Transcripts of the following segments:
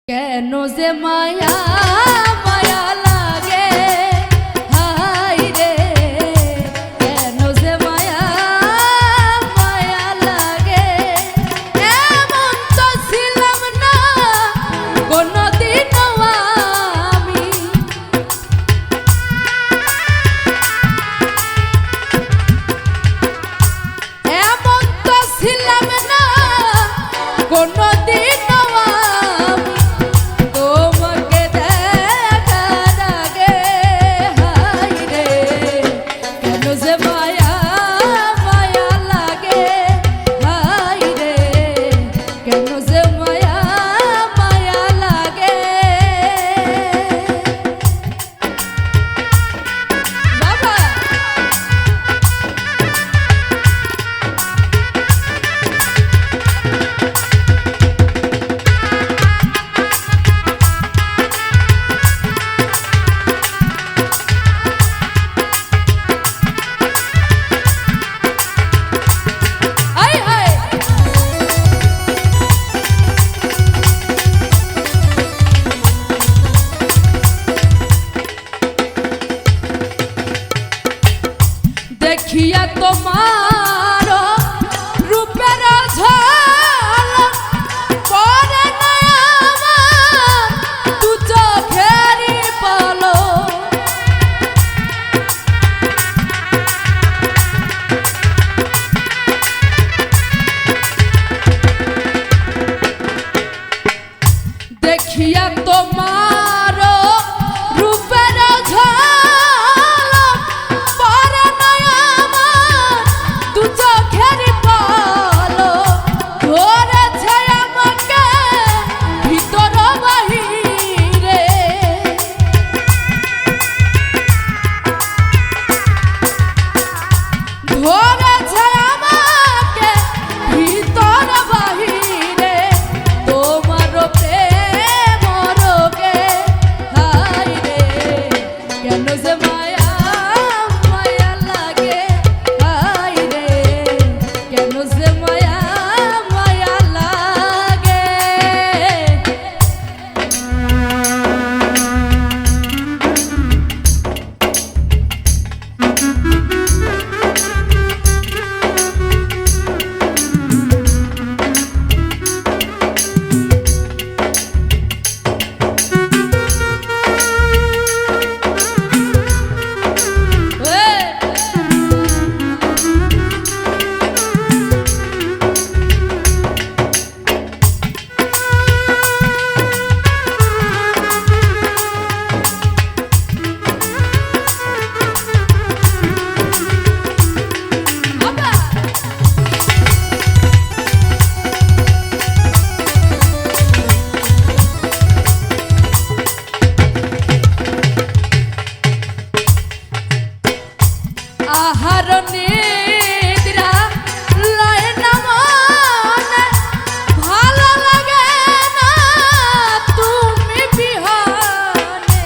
কেন যে মায়া মায়া লাগে হাই রে, কেন যে মায়া মায়া লাগে। এমন তো ছিলাম না কোনদিনও আমি, এমন তো ছিলাম না কোনদিন। দেখিয়া তোমার রূপের ঝলক পরে না আমার দু চোখেরই পলক। দেখিয়া তোমার রূপের ঝলক পরে না আমার দু চোখেরই পলক। ধরেছে আমাকে ভিতর বাহিরে, ধরেছে আমাকে ভিতর বাহিরে। তোমার প্রেম রোগে হাই রে, কেন যে মায়া মায়া লাগে হাই রে, কেন যে মায়া মায়া লাগে। আহার নিদ্রা লয় না মনে, ভালো লাগে না তুমি বিহনে।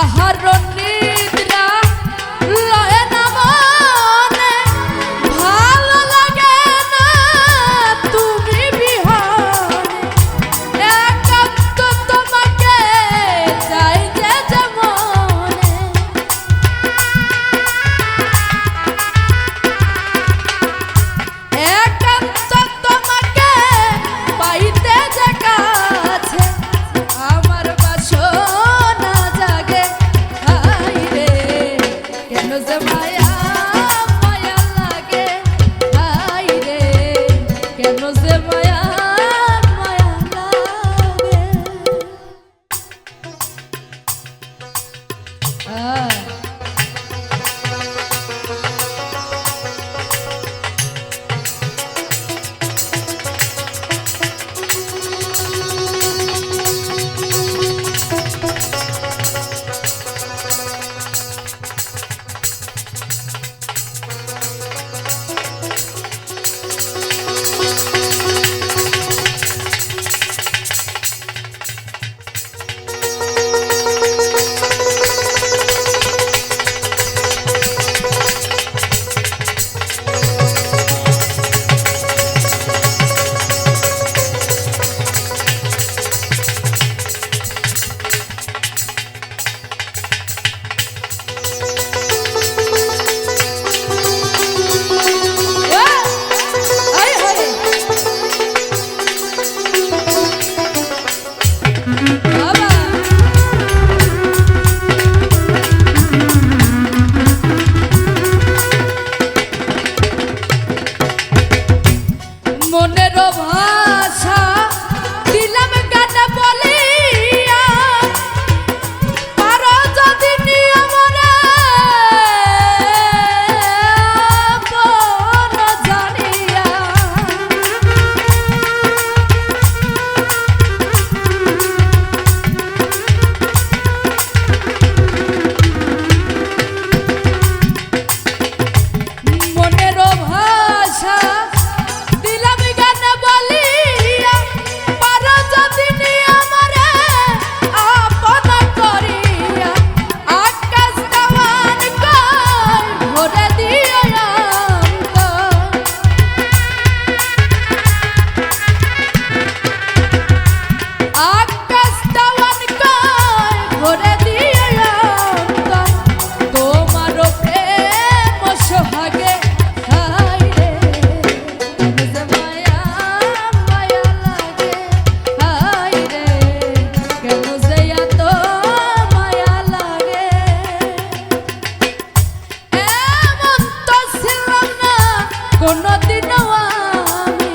আহার নিদ্রা লয় না মনে, ভালো লাগে না তুমি বিহনে। একান্ত তোমাকে চাই যে যেমনে, একান্ত তোমাকে পাইতে যে কাছে আমার বাসনা জাগে হাই রে, কেন যে মায়া মায়া লাগে হাই রে, কেন যে মায়া মায়া লাগে। কোনদিনও আমি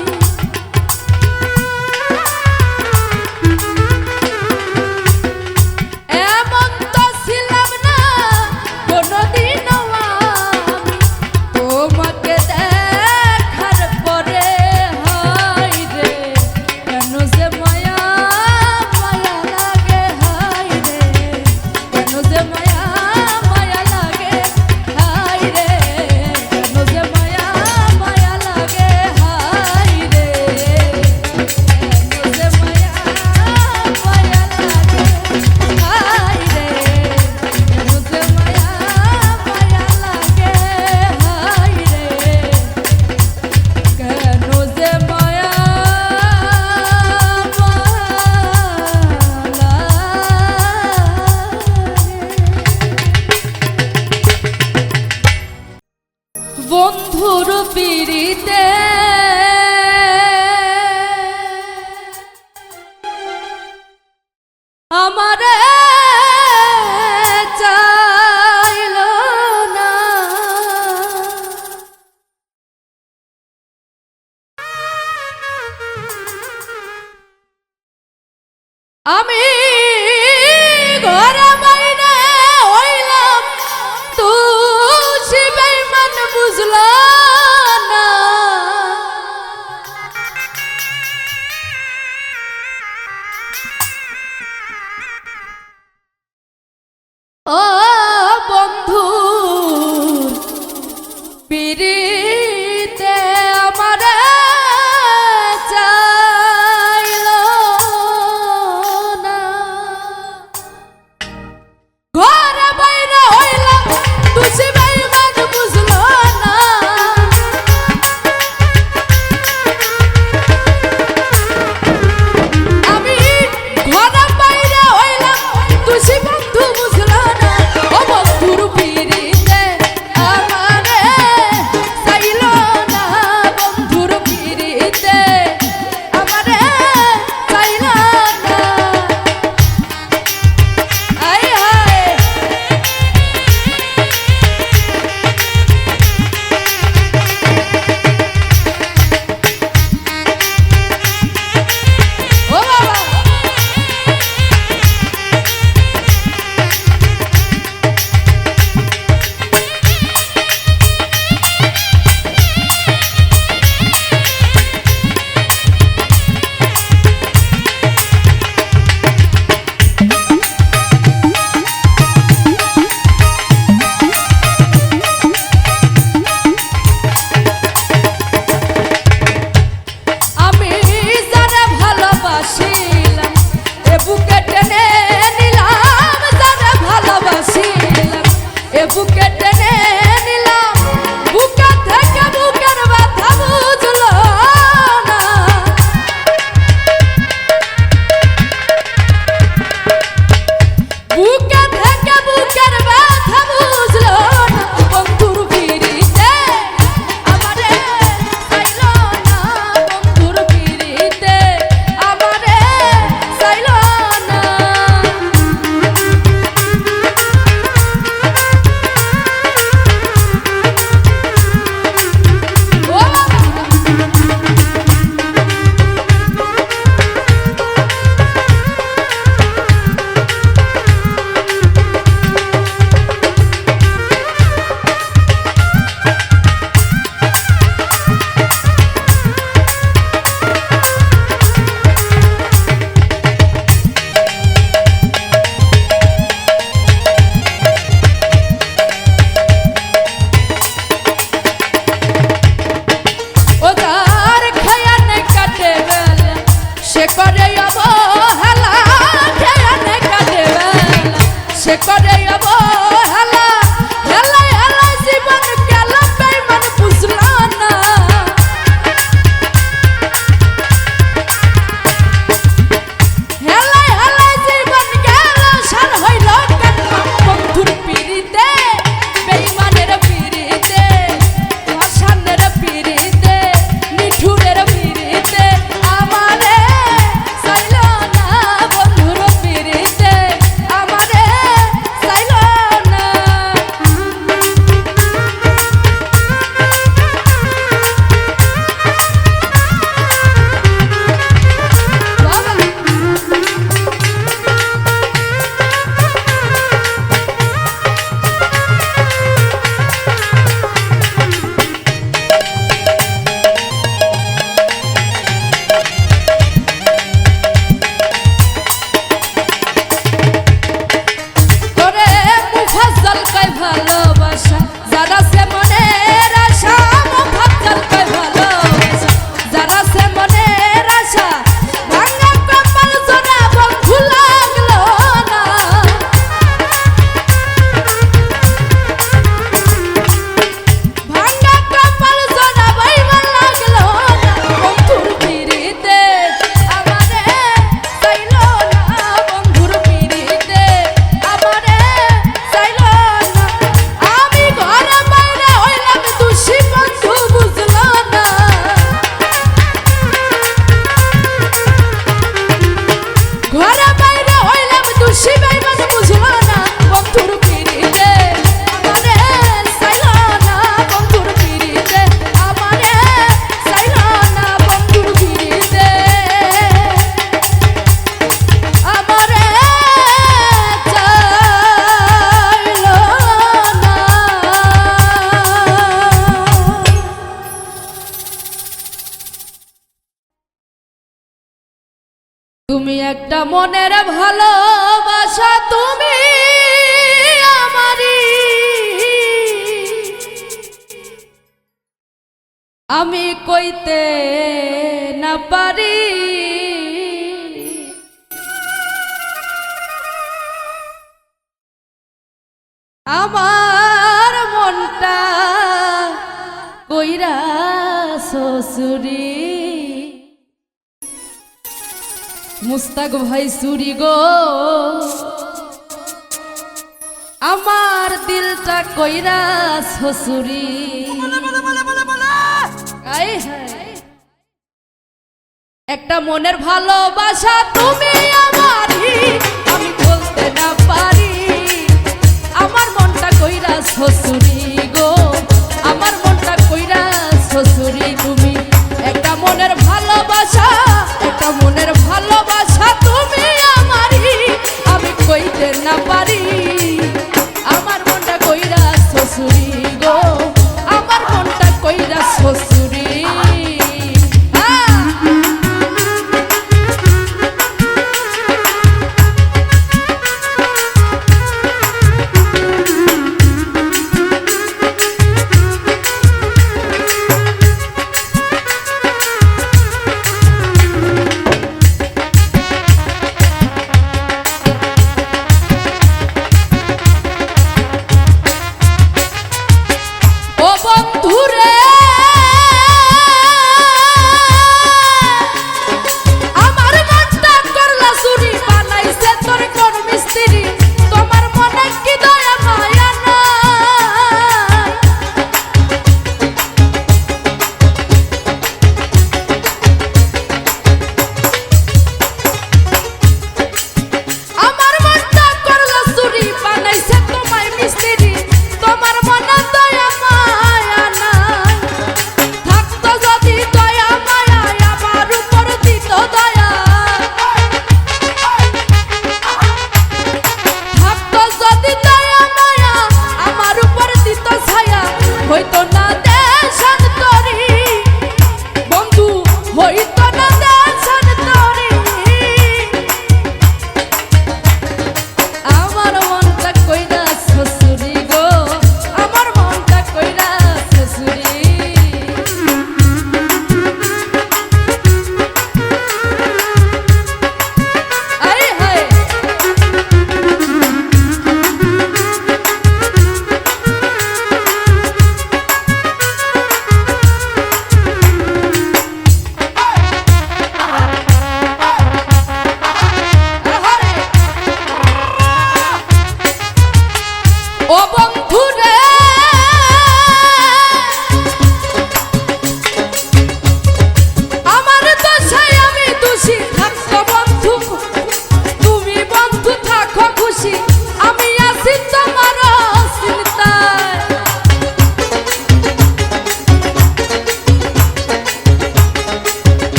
এমন তো ছিলাম না, কোনদিনও আমি তোমাকে দেখার পরে হায় রে কেন যে মায়া মায়া লাগে, হায় রে কেন যে মায়া মায়া লাগে, হায় রে কেন যে মায়া মায়া লাগে, হায় রে কেন যে মায়া মায়া লাগে, হায় রে কেন যে মায়া মায়া লাগে, হায় রে কেন যে মায়া বন্ধুর পিড়িতে আমারে চাইল না, আমি ঘরে বাইরে হইলাম তুই বেঈমান বুঝলা না, ও বন্ধু পিড়িতে আমারে চাইল না, ঘরে বাইরে হইলাম তুই বেঈমান বুঝলো না, আমি ঘরে বাইরে হইলাম তুই বন্ধু বুঝলো না, ও বন্ধুর পিড়িতে আমারে চাইল না, বন্ধুর পিড়িতে আমারে চাইল না, আয় হায় ও বাবা আমি যারে ভালোবাসিলাম এ বুকে টেনে নিলাম, যারে ভালোবাসিলাম এ বুকে টেনে নিলাম, বুকে থেকে বুকের ব্যথা বুঝলো না, বুকে থেকে বুকের ব্যথা বুঝলো না, বন্ধুর পিড়িতে আমারে চাইল না, বন্ধুর পিড়িতে আমারে চাইল না, ভালোবাসা যারা সে মনের আশা মোহাম্মদ কয় ভালোবাসা যারা সে মনের আশা ভাঙা কপাল জোড়া বন্ধু লাগলো না ভাঙা কপাল জোড়া বাইবা লাগলো না বন্ধুর পিরিতে আমারে চাইলো না বন্ধুর পিরিতে আমারে চাইলো না আমি ঘরে বাইরে হইলাম দোষী বন্ধু বুঝলো না ঘরে বাইরে হইলাম দোষী বেঈমান বুঝলো না বন্ধুর পিরিতে আমারে চাইলো না বন্ধুর পিরিতে আমারে চাইলো না বন্ধুর পিরিতে আমারে চাইলো না তুমি একটা মনের ভালোবাসা তুমি আমারই আমি কইতে না পারি আমার মনটা কইরা শ্বশুরি মুস্তাক ভাই সুরি গো আমার দিলটা কইরা শ্বশুরি একটা মনের ভালোবাসা তুমি আমারই আমি বলতে না পারি আমার মনটা কইরা শ্বশুরি গো আমার মনটা কইরা শ্বশুরি তুমি একটা মনের ভালোবাসা একটা মনের ভালোবাসা তুমি আমারই আমি কইতে না পারি আমার মনটা কইরা শ্বশুরি গো আমার মনটা কইরা শ্বশুরি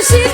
খুশি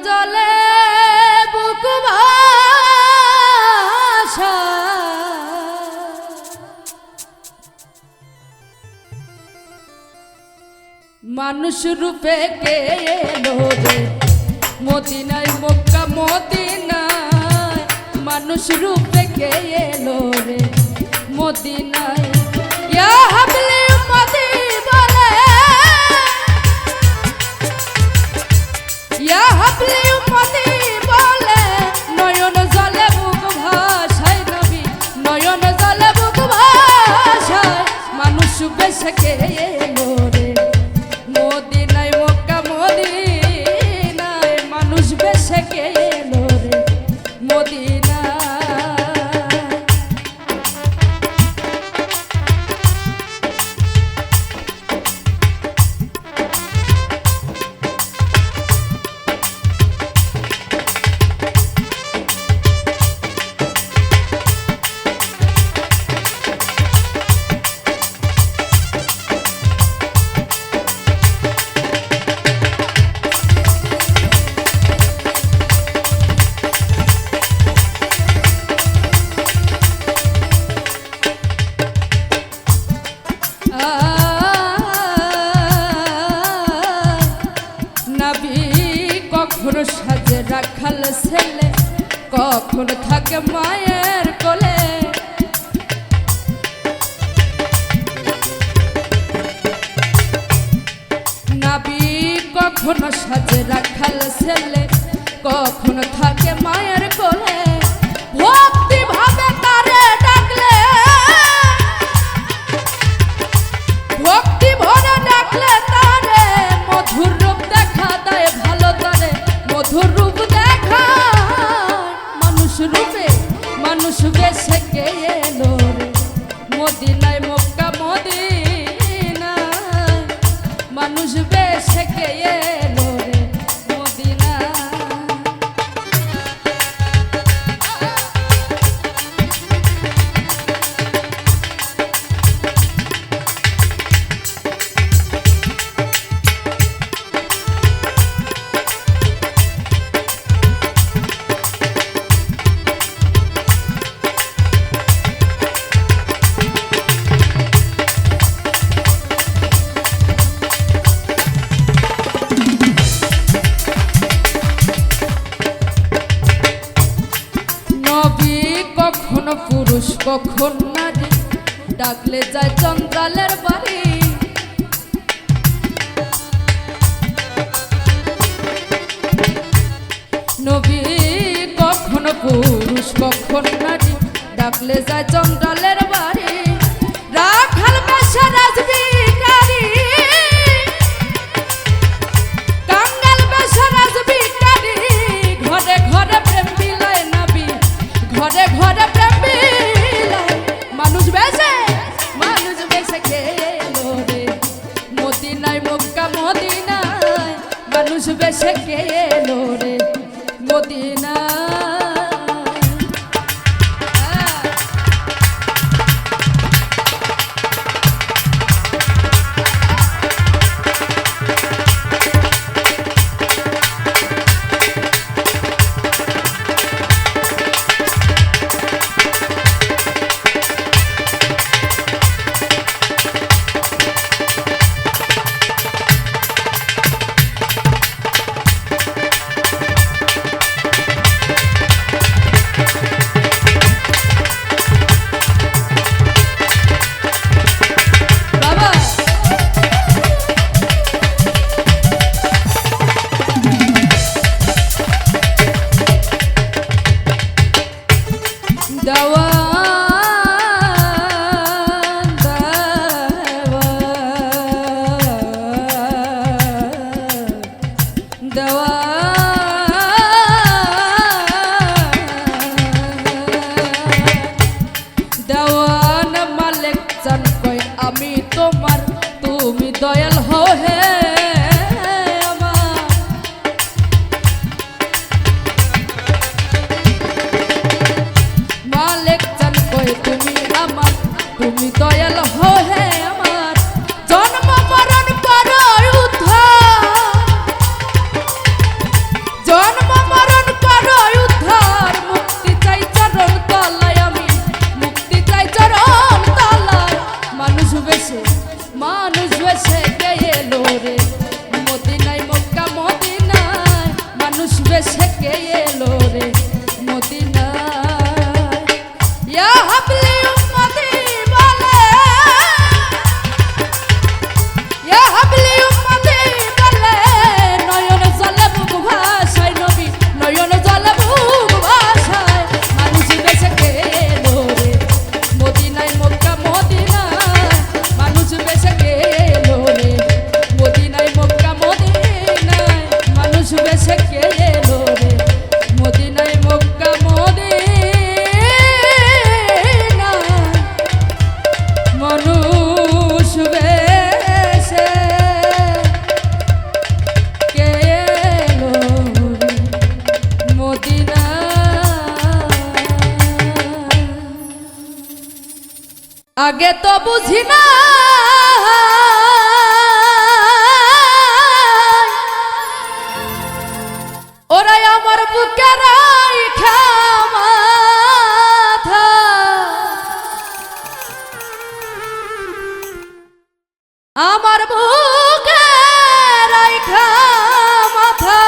জলে বুক ভাসা মানুষ রূপে কে এলো রে মদিনায় মক্কা মদিনায় মানুষ রূপে কে এলো রে মদিনায় ইয়া হাবলি উম্মতি বলে ইয়া হাবলি উম্মতি বলে নয়ন জলে বুক ভাসায় নবী নয়ন জলে বুক ভাসায় মানুষ বেশে কে এলো রে মদিনায় মক্কা মদিনায় মানুষ বেশে কে এলো রে মদিনায় কখনো সাজে রাখাল ছেলে কখনো থাকে মায়ের কোলে নাবি কখনো সাজে রাখাল ছেলে কখনো থাকে মায়ের কোলে ভক্তি ভাবে তারে ডাকলে ভক্তি ভরে ডাকলে তারে মধুর রূপ দেখা দেয় ভালো তারে মধুর রূপ দেখা মানুষ রূপে মানুষ বেশে কে এলো রে মদিনায় মক্কা মদিনায় মানুষ বেশে কে এলো রে মদিনায় কখনো পুরুষ কখন নারী ডাকলে যায় চন্দ্রালের বাড়ি নবী কখনো পুরুষ কখন নারী ডাকলে যায় চন্দ্রালের বাড়ি রাখাল বেশে রাজবিকারী কাঙ্গাল বেশে রাজবিকারী ঘরে ঘরে প্রেম বিলায় নবী ঘরে ঘরে প্রেম বিলায় মানুষ বেশে কে এলো রে মদিনায় মক্কা মদিনায় মানুষ বেশে কে এলো রে মদিনায় দয়াল হও হে আমার মালিক চান কই তুমি আমার তুমি দয়াল হও হে আমার জন্ম মরণ করো উদ্ধার আগে তো বুঝি না ওরাই আমার বুকে রাইখা মাথা, আমার বুকে রাইখা মাথা,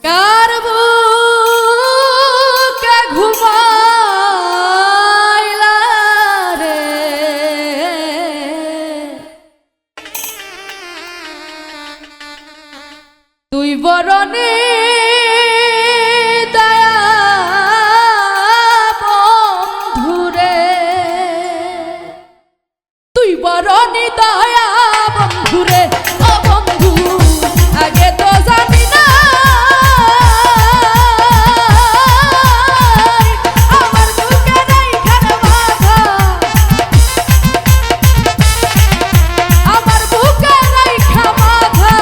কার বুকে ঘুমাইলা রে, তুই বরণে দয়া বন্ধুরে, তুই বরণে দয়া বন্ধুরে, ও বন্ধু আগে তো জানি না আমার বুকে রাইখার মাথা, আমার বুকে রাইখা মাথা,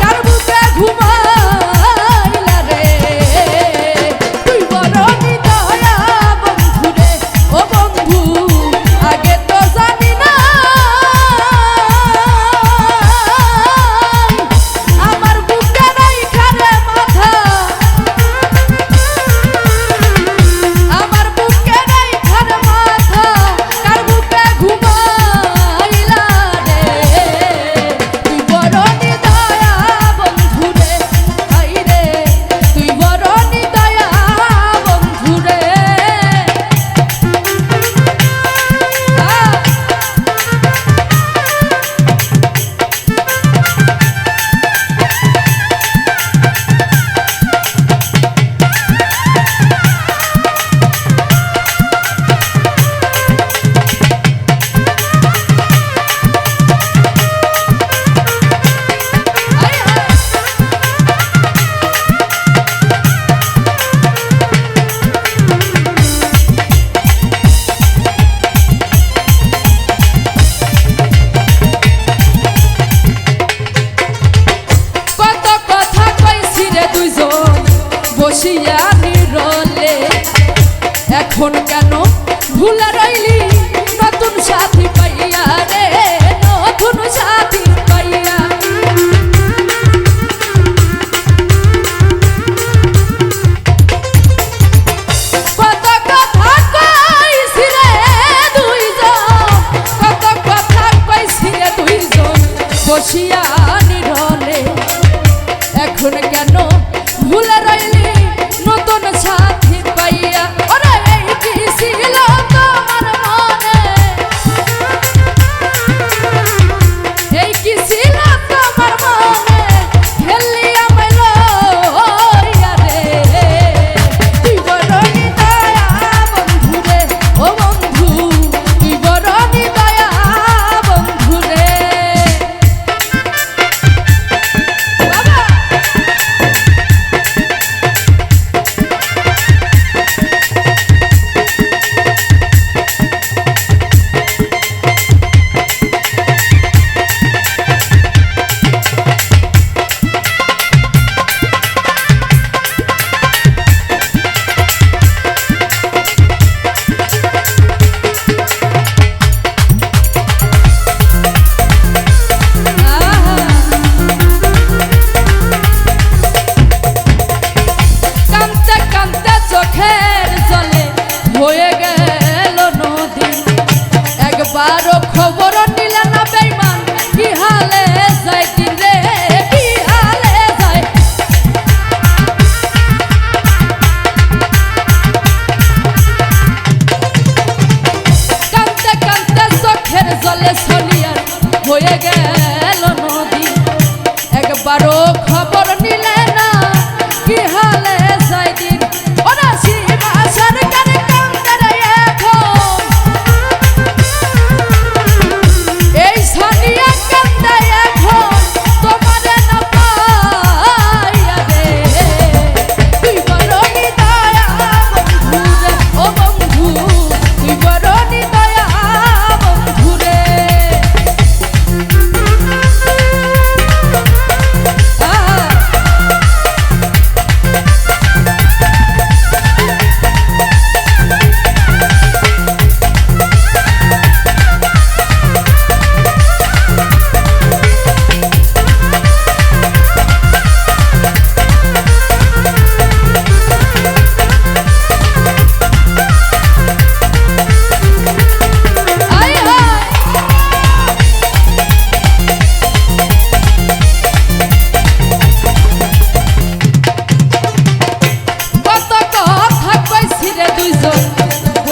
কার বুকে ঘুমাইলা রে, তুই বরণে দয়া বন্ধুরে, ও বন্ধু আগে তো জানি না আমার বুকে রাইখার মাথা, আমার বুকে রাইখার মাথা, কার বুকে ঘুমাইলা রে, তুই বরণে দয়া বন্ধুরে, হাই রে তুই বরণে দয়া বন্ধুরে। কত কথা কইছি রে দুইজন বসিয়া নিরলে, এখন কেন ভুলে রইলি নতুন সাথী পাইয়া রে, নতুন সাথী পাইয়া। কত কথা কইছি রে দুইজন, কত কথা কইছি রে দুইজন বসিয়া নিরলে, এখন কেন ভুলে রইলি নতুন সাথী পাইয়া। ওরে এই কি ছিল তোমার মনে, এই কি ছিল তোমার মনে, খেলি আমায় লইয়া রে, তুই বরণে দয়া বন্ধুরে, ও বন্ধু তুই বরণে দয়া বন্ধুরে। বাবা কাঁদতে কাঁদতে চোখের জলে হয়ে গেল নদী, একবারও খবর নিলে না বেঈমান, কি হালে যায় দিন রে, কি হালে যায়। কাঁদতে কাঁদতে চোখের জলে সলিয়ার হয়ে গেল নদী, একবারও খবর নিলে না, কি হালে যায় দিন। ওরা সীমা সরকার কান্দে রে এখন, এই সনিয়া কান্দে এখন, তোমারে না পাইয়া রে, তুই বরণে দয়া বন্ধুরে, ও বন্ধু তুই বরণে দয়া বন্ধুরে।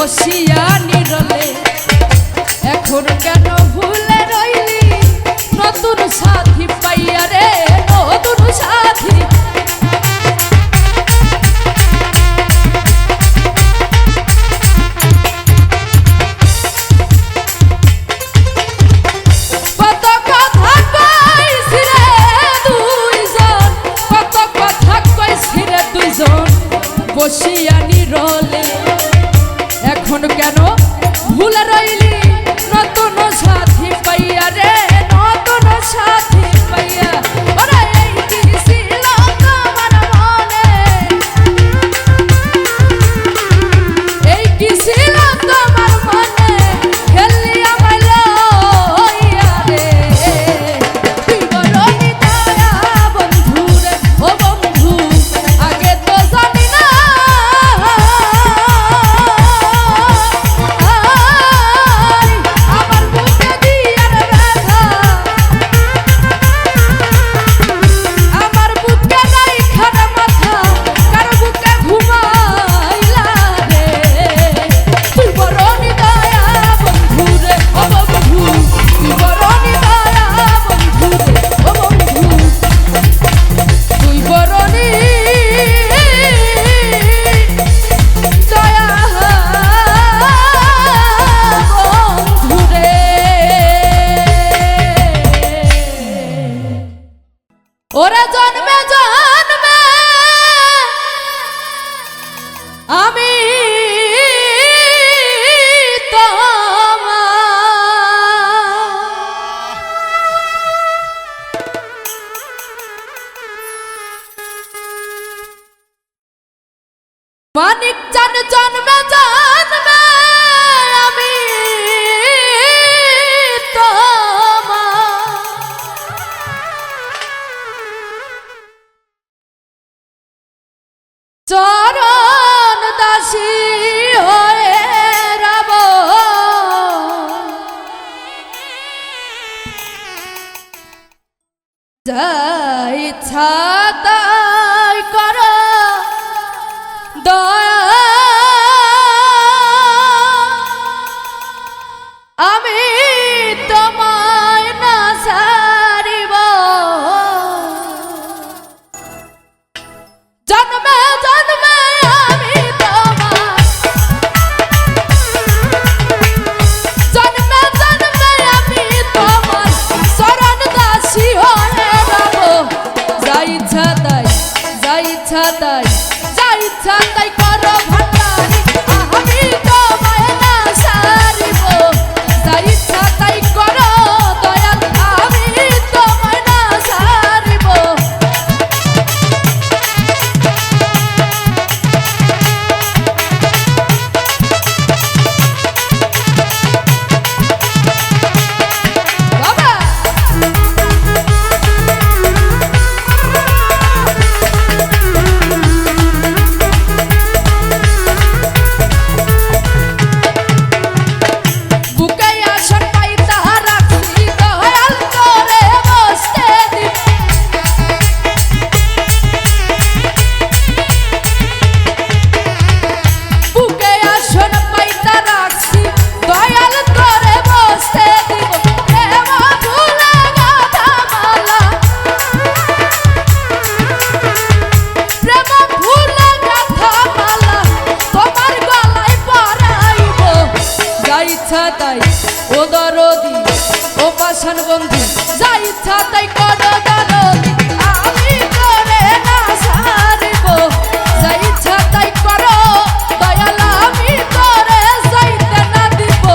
বসিয়া নিরলে এখন কেন ভুলে রইলি নতুন সাথী পাইয়া রে নতুন সাথী বসিয়া নিরলে এখন কেন ভুলে রইলি নতুন সাথী পাইয়া রে নতুন সাথী পাইয়া ওরে এই কি ছিল তোমার মনে এই কি ছিল তোমার মনে খেলি আমায় লইয়া রে তুই বড় দয়া বন্ধু রে ও বন্ধু আগে তো জানি না আমার বুকে দিয়ার ব্যথা আমার বুকে নাই খানা মাথা কার বুকে ঘুমাইলা রে তুই বড় দয়া বন্ধু রে ও বন্ধু তুই বড় দয়া বন্ধু রে ও বন্ধু তুই বড় দয়া বন্ধুরে ওরা জন্মে জন্মে আমি মানিক চান জন্মে জন্মে আমি চরণ দাসী হয়ে রব যা ইচ্ছা তাই কর দয়া আমি তোমায় না ছাড়িব জন্মে জন্মে আমি তোমার জন্মে জন্মে আমি তোমার শরণ দাসী হয়ে রব যা ইচ্ছা তাই যা ইচ্ছা তাই যা ইচ্ছা তাই করো ভান্ডারি আমি তোমায় না ছাড়িব যা ইচ্ছা তাই করো দয়াল আমি তোমায় না ছাড়িব বাবা বুকে আসন পাইতা রাখছি দয়াল করে বসতে দিন বুকে আসন পাইতা রাখছি দয়াল করে বসতে দিব প্রেম ভুলে গাথা মালা প্রেম ভুলে গাথা মালা তোমার গলায় পরাইব যা ইচ্ছা তাই ও দরদি ও পাষাণ বন্ধু যা ইচ্ছা তাই করো দরদি আমি করে না ছাড়িব যা ইচ্ছা তাই করো দয়াল আমি করে যাইতে না দিব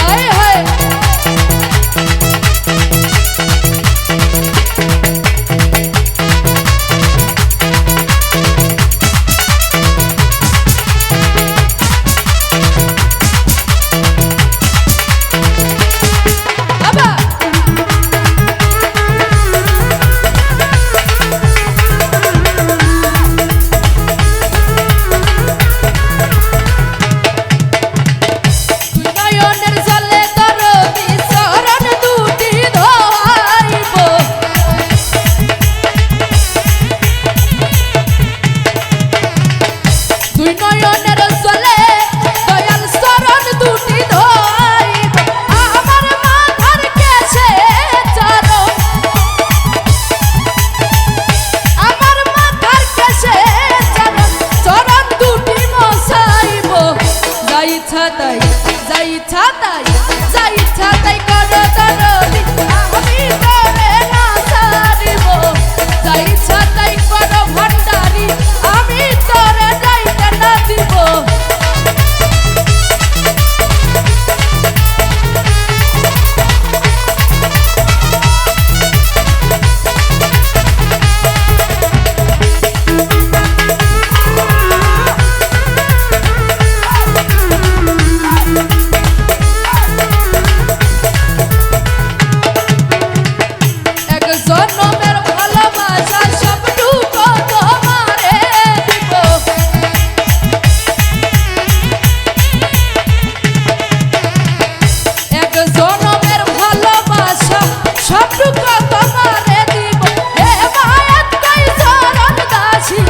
আয় হায় তাই যা ইচ্ছা তাই যা ইচ্ছা তাই করো দরদি আমি তোরে না ছাড়িব যা ইচ্ছা তাই করো ভান্ডারি আমি তোরে যাইতে না দিব জন্মের ভালোবাসা সবটুকু তোমারে দিব এক জন্মের ভালোবাসা সবটুকু তোমারে দিব হে মায়াত কই চরণ দাসী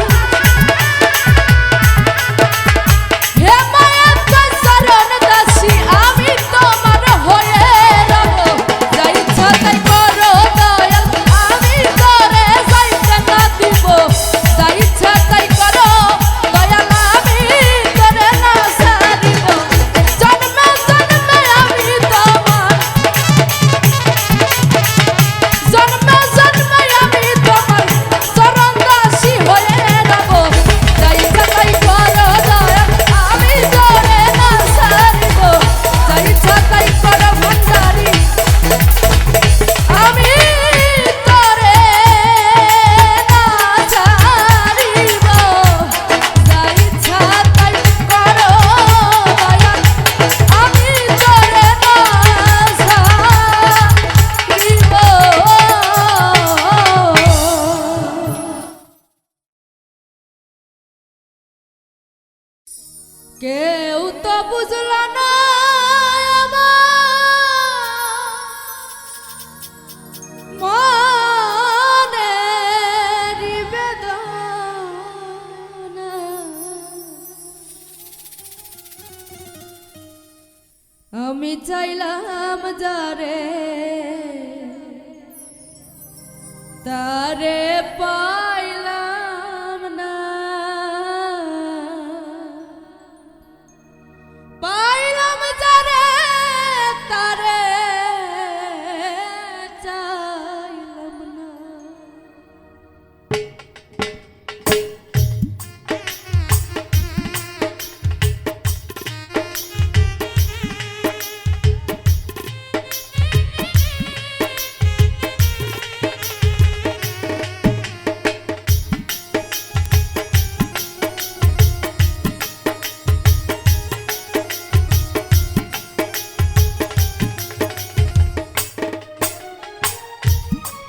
হে মায়াত কই চরণ দাসী আমি তোমার হয়ে রব যা ইচ্ছা তাই করো দয়াল আমি তোরে যাইতে না দিব যা ইচ্ছা তাই করো দয়াল আমি তোরে না ছাড়িব জন্মে জন্মে আমি তোমার জন্মে জন্মে আমি তোমার চরণ দাসী হয়ে রব যা ইচ্ছা তাই করো দয়াল আমি তোরে না ছাড়িব যা ইচ্ছা তাই করো ভান্ডারি আমি তোরে না ছাড়িব যা ইচ্ছা তাই করো দয়াল আমি তোরে না ছাড়িব কেউ তো বুঝল না আমার মনের বেদনা আমি চাইলাম যারে তারে পাইলাম না পাইলাম যারে তারে চাইলাম না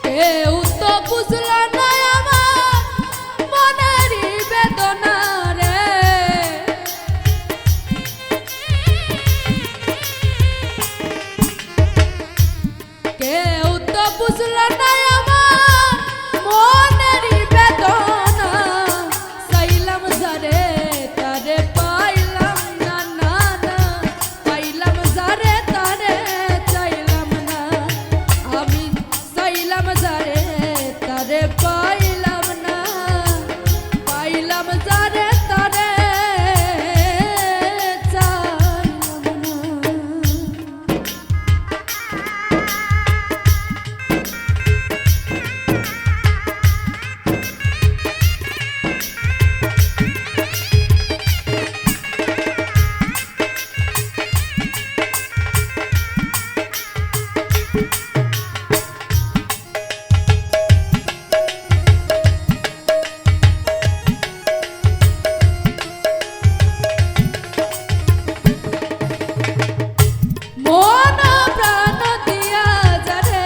কেউ তো বুঝল না আমার মনের বেদনা রে কেউ তো বুঝল না আমার মনের বেদনা চাইলাম যারে তারে পাইলাম না না না পাইলাম যারে তারে চাইলাম না আমি চাইলাম যারে তারে পাইলাম না পাইলাম যারে তারে চাইলাম না মন প্রাণ দিয়া যারে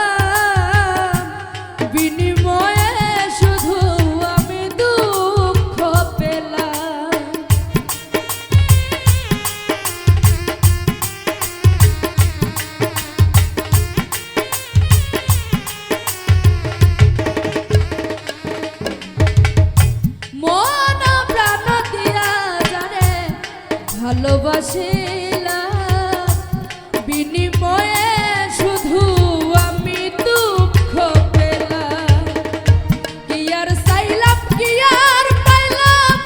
ভালোবাসিলাম বিনিময়ে শুধু আমি দুঃখ পেলাম মন প্রাণ দিয়া যারে ভালোবাসিলাম বিনিময়ে শুধু আমি দুঃখ পেলাম কি আর চাইলাম কি আর পাইলাম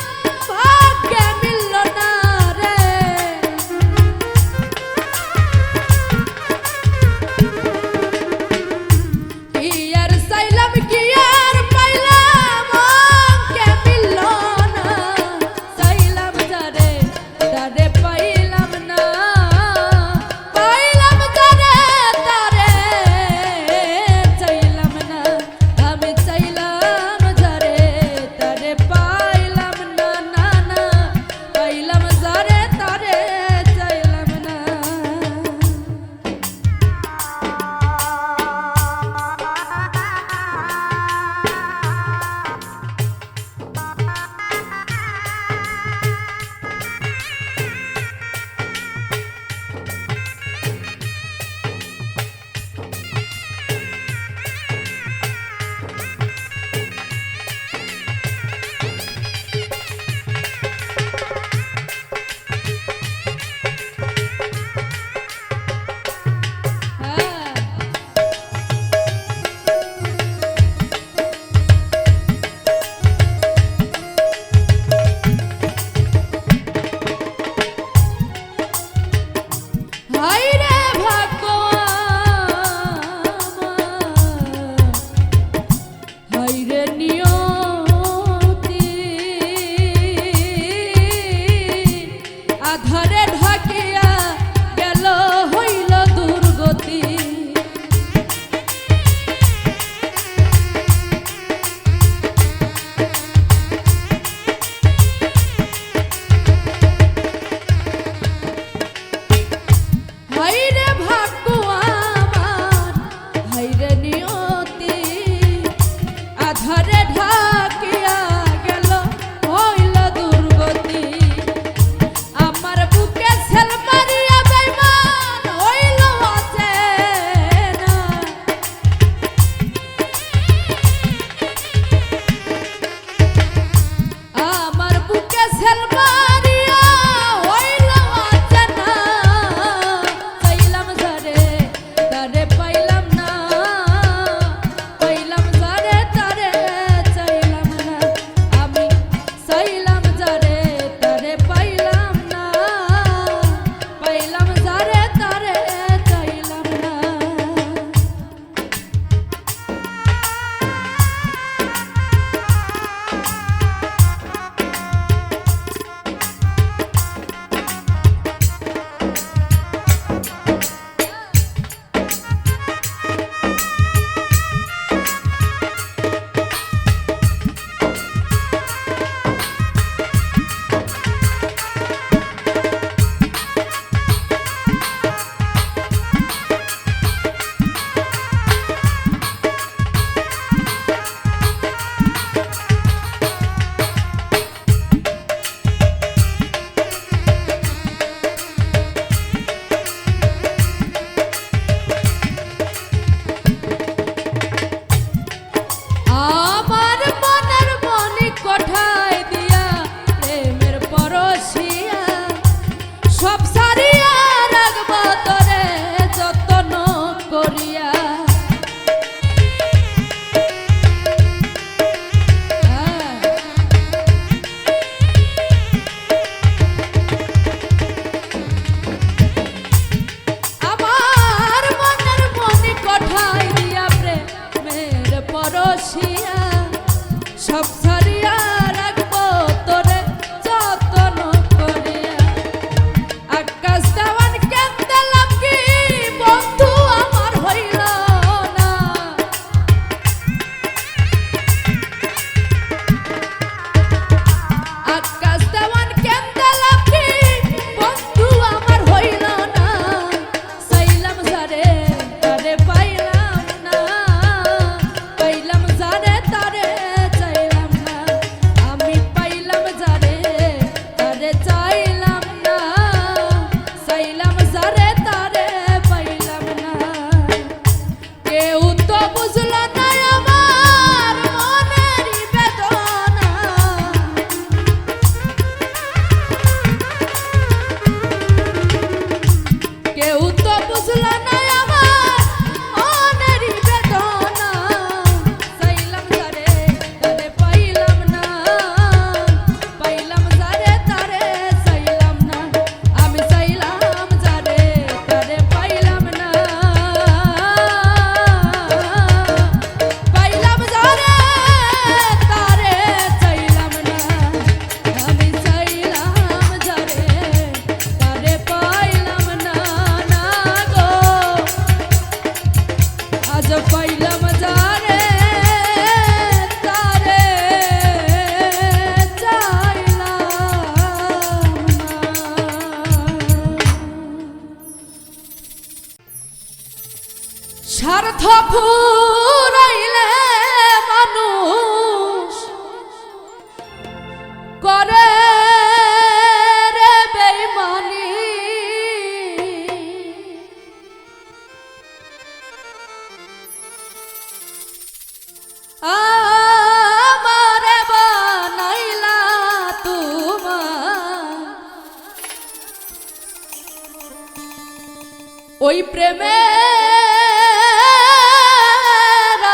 ভাগ আধারে ঢাকিয়া গেল হইল দুর্গতি আমার বুকে সেল মারিয়া বেঈমান হইল অচেনা আমার বুকে সেল মারিয়া হইল অচেনা চাইলাম যারে তারে পাইলাম না পাইলাম যারে তারে চাইলাম না আমি চাইলাম যারে তারে পাইলাম না পাইলাম যারে তারে চাইলাম না আমার মনের মনি কোঠায় দিয়া প্রেমের পরশিয়া সব সারিয়া রাখব তোরে যত্ন করিয়া আমার মনের মনি কোঠায় দিয়া প্রেমের পরশিয়া সব সারিয়া রাখবো তোরে যত্ন করিয়া আকাশ দেওয়ান কেন্দেলাম কি বন্ধু আমার হইল না আকাশ দেওয়ান কেন্দেলাম কি বন্ধু আমার হইল না চাইলাম যারে তারে পাইলাম না পাইলাম যারে তারে চাইলাম না আমি পাইলাম যারে তারে চাইলাম না চাইলাম যারে তারে পাইলাম না কেউ তো বুঝল না আমার মনের বেদনা কেউ তো বুঝল না আমার মনের বেদনা চাইলাম যারে তারে পাইলাম না পাইলাম যারে তারে চাইলাম না আমি চাইলাম যারে তারে পাইলাম না পাইলাম যারে তারে চাইলাম না আমি চাইলাম যারে তারে পাইলাম না না গো আজ পাইলাম যারে তারে চাইলাম না স্বার্থ ফুরাইলে মানুষ করে রে বেঈমানি আমারে বানাইলা তোমার ওই প্রেমের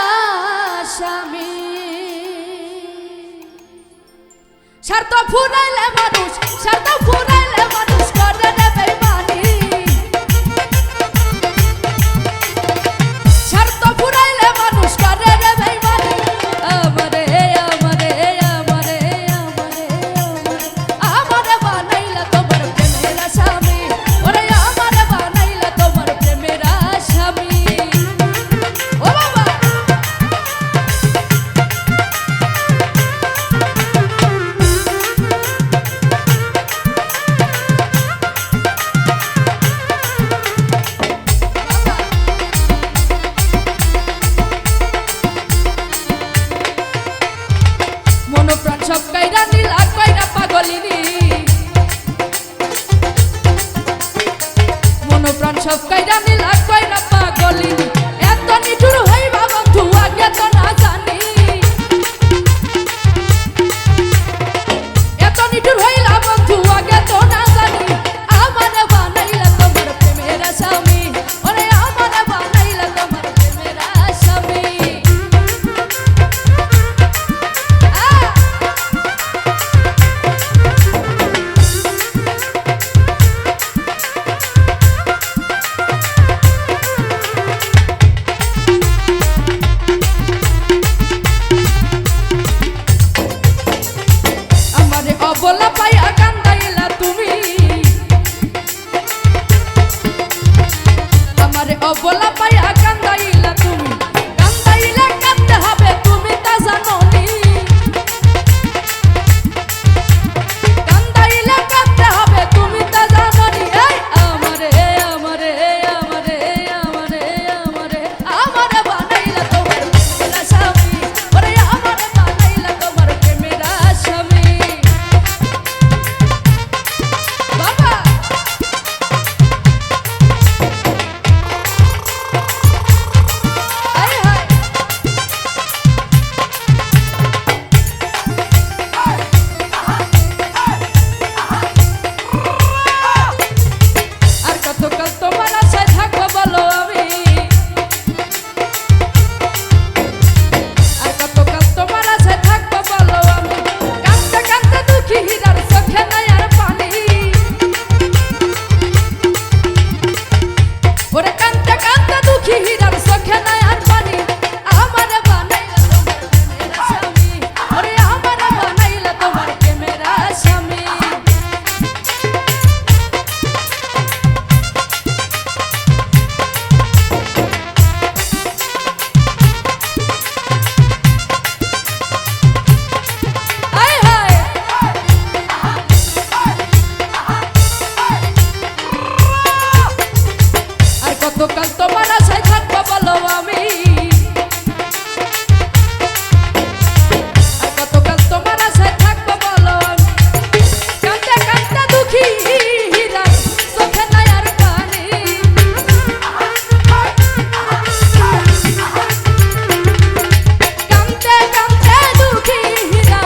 আসামি স্বার্থ ফুরাইলে মানুষ স্বার্থ ফুরাইলে মানুষ করে রে বেঈমানি স্বার্থ ফুরাইলে মানুষ করে রে বেঈমানি আমারে আমারে আমারে আমারে আমারে বানাইলা তোমার প্রেমের আসামি ওরে আমারে বানাইলা তোমার প্রেমের আসামি ও বাবা মারফ কইরা নিলা কইরা পাগলি এত নিঠুর হইবা বন্ধু আগে তো না জানি এত নিঠুর হইলা বন্ধু আগে তো না জানি আমারে বানাইলা তোমার প্রেমের স্বামী ওরে আমারে বানাইলা তোমার প্রেমের স্বামী অবলা পাইয়া কান্দাইলা তুমি আমারে অবলা পাইয়া কান্দাইলা তুমি কান্দাইলা কাঁদতে হবে তুমি তা জানো নি কান্দাইলা কাঁদতে হবে তুমি তা জানো নি এই আমারে আমারে আমারে আমারে আমারে আমারে বানাইলা তোমার প্রেমের স্বামী ওরে আমারে বানাইলা তোমার প্রেমের স্বামী কতকাল তোমার আশায় থাকবো বলো আমি আর কতকাল তোমার আশায় থাকবো বলো আমি কাঁদতে কাঁদতে দুঃখী হীরা চোখে নাই আর পানি কাঁদতে কাঁদতে দুঃখী হীরা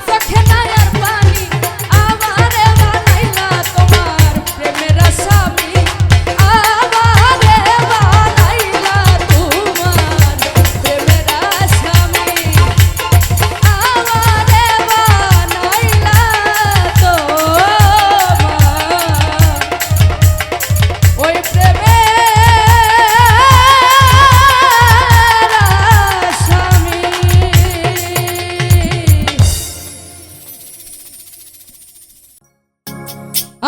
চোখে নাই আর পানি আমারে বানাইলা তোমার প্রেমের স্বামী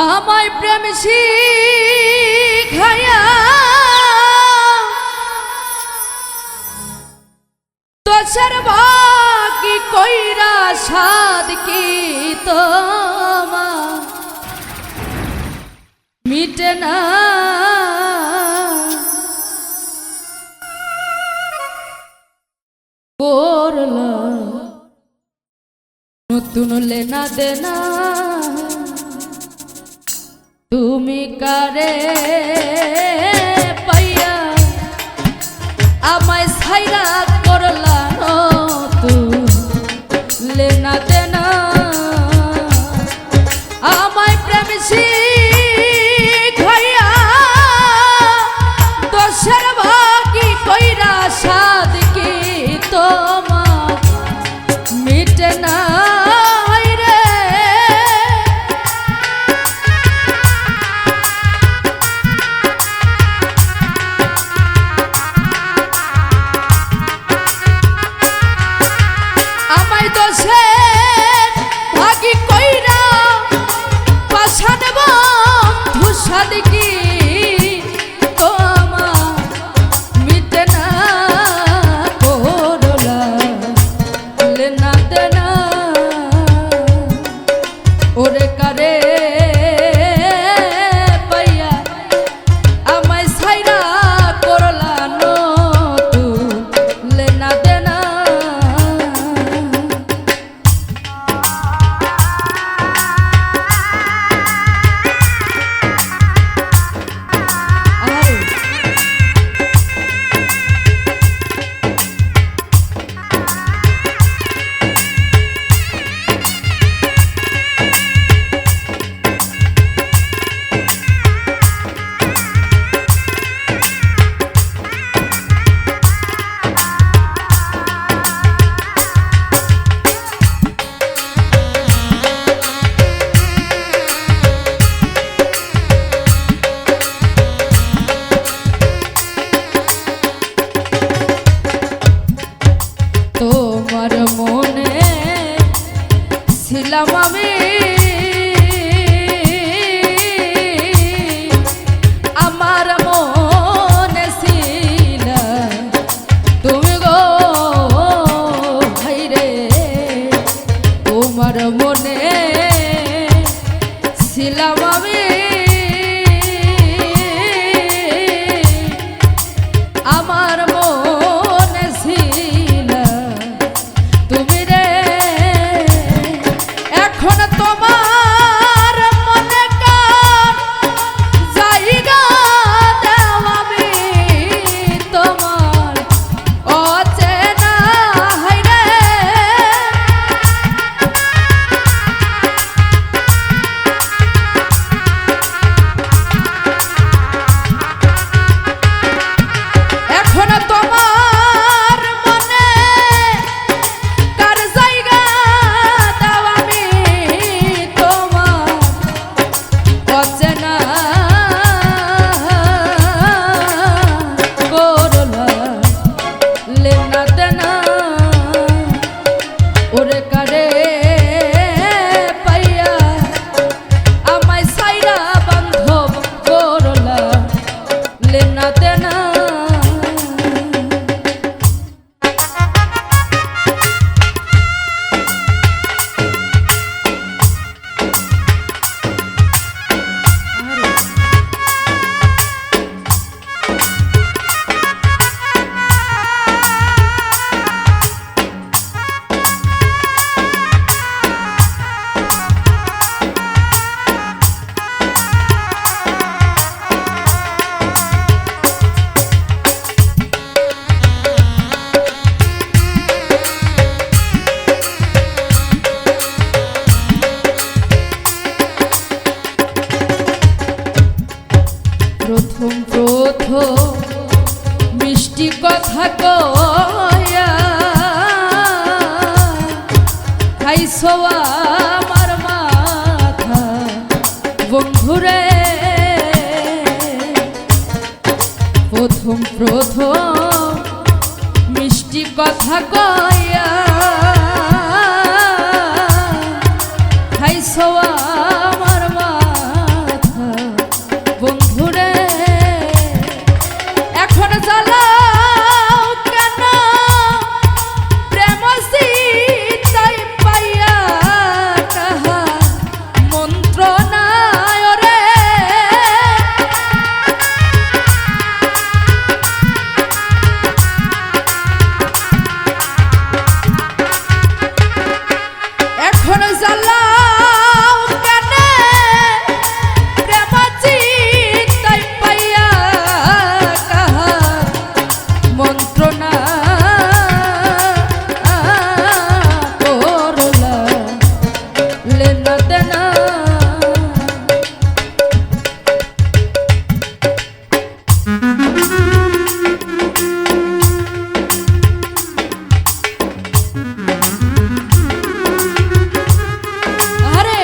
আমায় প্রেম শিখায়া তোর বাকি কইরা সাদ কি তোমা মিটে না করলা নতুন লেনা দেনা তুমি কারে পাইয়া আমায় ছাইরা করলা নতুন লেনা দেনা আমায় প্রেম শিখাইয়া দোষের ভাগি কইরা সাদ কি তোমার মিটে না তোমার মনে ছিলাম আমি, আমার মনে ছিলা তুমি গো ভাইরে, তোমার মনে ছিলাম আমি, আমার মনে ছিলা তুমি রে। এখন তোমার মনে কার জায়গা দাও আমি তোমার অচেনা হাইরে। এখন তোমার মনে কার জায়গা দাও আমি তোমার অচেনা করলা লেনা দেনা ওরে কারে পাইয়া আমায় সাইরা বান্ধব করলা লেনা দেনা। প্রথম প্রথম মিষ্টি কথা কয়া খাইছো আমার মাথা বন্ধুরে। প্রথম প্রথম মিষ্টি কথা কয়া খাইছো আমার মাথা বন্ধুরে। এখন জ্বালাও কেন প্রেম সীতাই পাইয়া কাহা মন্ত্রণায় রে। এখন জ্বালাও কেন প্রেম সীতাই পাইয়া কাহা মন্ত্রণা করলা লেনা দেনা। আরে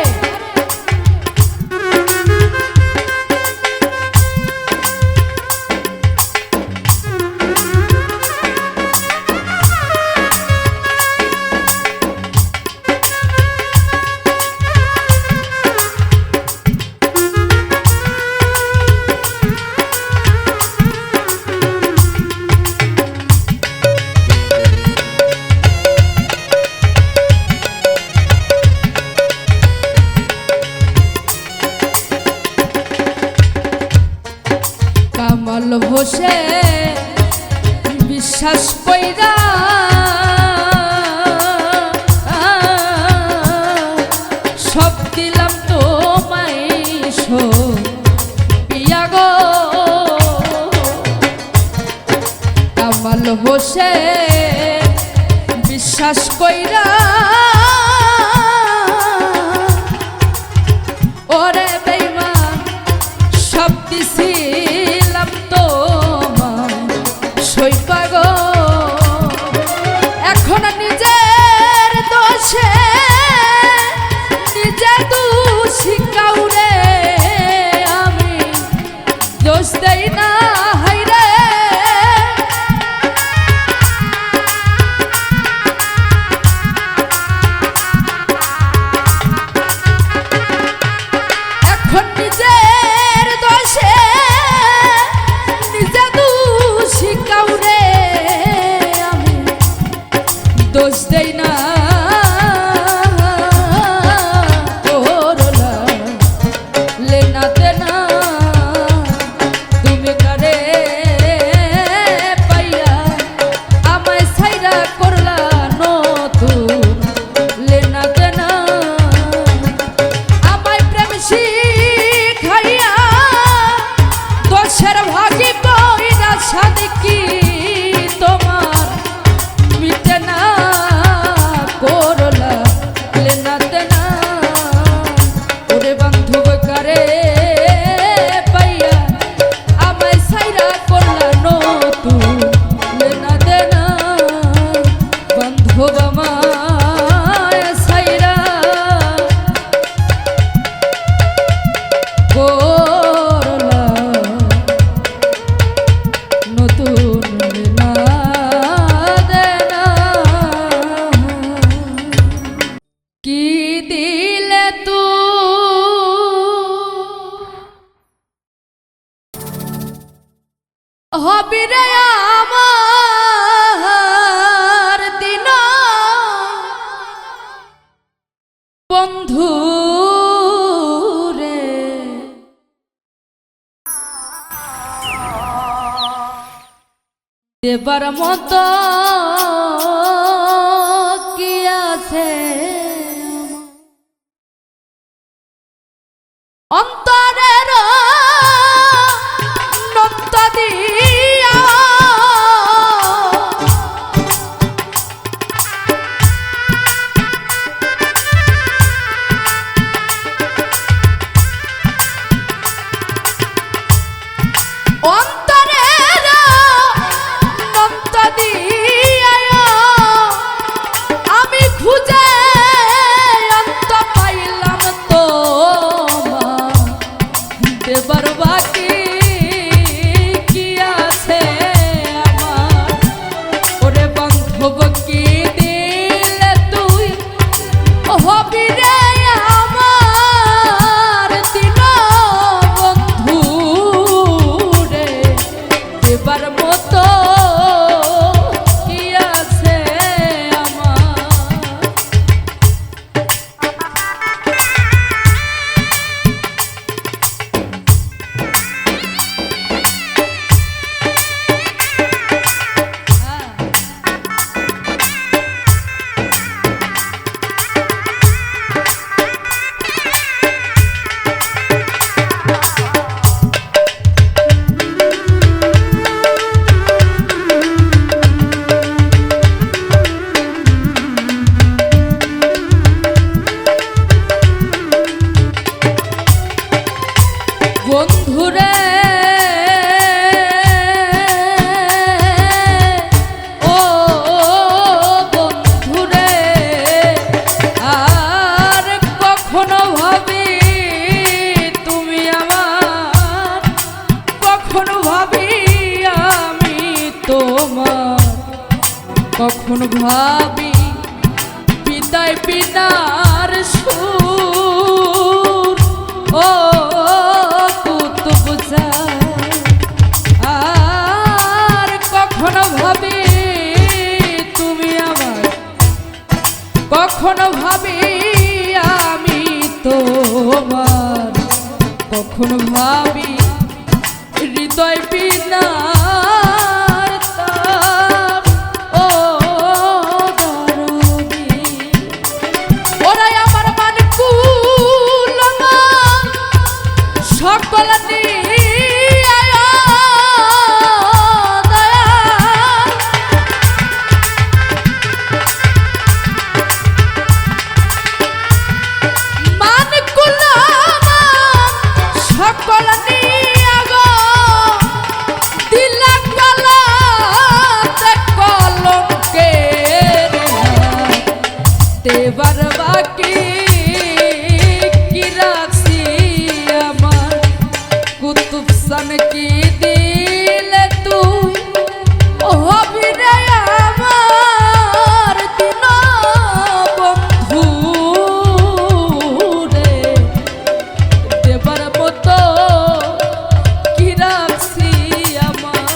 কামাল হোসে বিশ্বাস কইরা সব দিলাম তোমায় পিয়া গো। কামাল হোসে বিশ্বাস কইরা ওরে বেঈমান সব দিছিলাম তোমায় সইপা গো। এখন নিজের দোষে নিজে দোষী কাউরে আমি দোষ দেই না হাইরে। করলা লেনা দেনা তুমি কারে পাইয়া আমায় ছাইরা করলা নতুন লেনা দেনা আমায় প্রেম শিখাইয়া দোষের ভাগি কইরা সাদিকি তোমার মিটে না করলা লেনা দেনা ওরে বান্ধব কারে পাইয়া আমায় ছাইরা করলা নতুন লেনা দেনা বান্ধব আমায় ছাইরা করলা নতুন লেনা দেনা কি দিলে তু হবি রে আমার দিন বন্ধু রে দেবার মতো কি আছে অন্তরের নত্য দিয়া অন্তরের নত্য দিয়া আমি খুঁজে অন্ত পাইলাম তো দেবার বাকি কি আছে আমার ওরে বান্ধব কি দিলে তুই হবি রে আমার দিন বন্ধু রে দেবার মতো কি আছে আমার বন্ধুরে ও বন্ধুরে আর কখনো ভাবি তুমি আমার কখনো ভাবি আমি তোমার কখনো ভাবি বিদায় বিনার সুর ও আর কখনো ভাবি তুমি আমার কখনো ভাবি আমি তোমার কখনো ভাবি হৃদয় বিনার তার ও দরদি ওরাই আমার মান কুলনা সকল এবার বাকি কি রাখছি আমার কুতুব সান কি দিলে তুই হবি রে আমার দিন বন্ধু রে দেবার মতো কি রাখছি আমার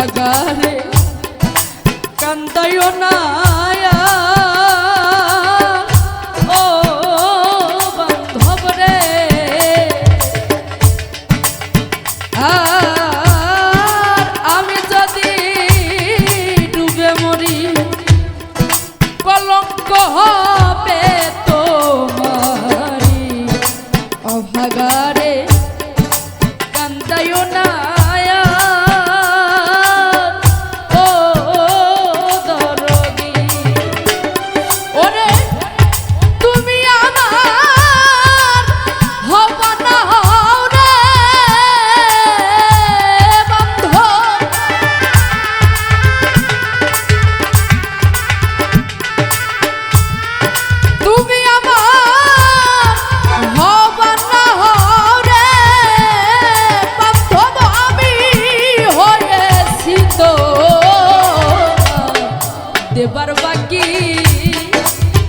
অভাগারে কান্দাইও না ও বান্ধব রে আর আমি যদি ডুবে মরি কলঙ্ক হবে তোমারি অভাগারে কান্দাইও না দেবার বাকি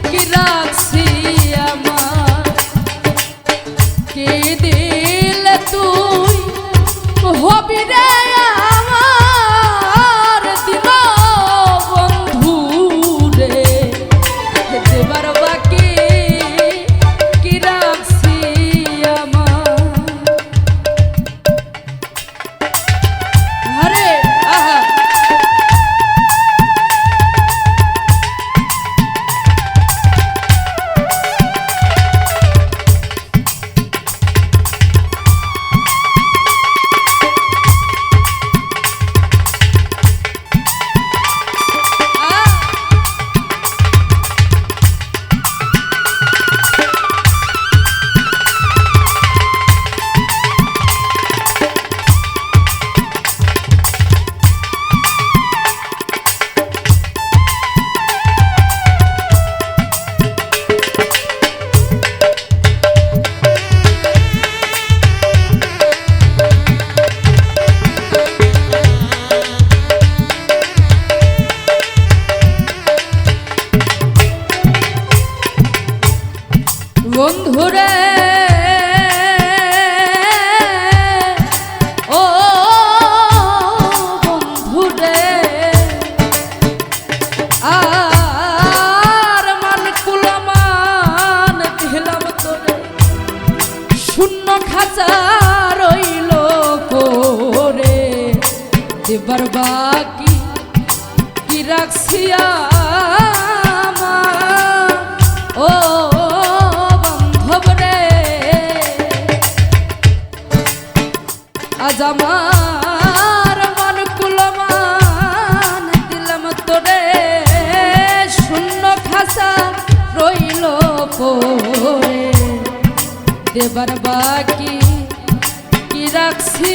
কি রাখছি আমার কে দিলে তুই হবি রে আমার দিল বন্ধু রে দেবার বাকি কি রাখছি আমার আরে আহা বন্ধুরে ও বন্ধুরে আর মান কুলমান দিলাম তোরে শূন্য খাঁচা রইল করে দেবার বাকি কি রাখছি আমার ও আজ আমার মন কুলমান দিলাম তোরে শূন্য খাসা রইল পরে দেবার বাকি কি রাখছি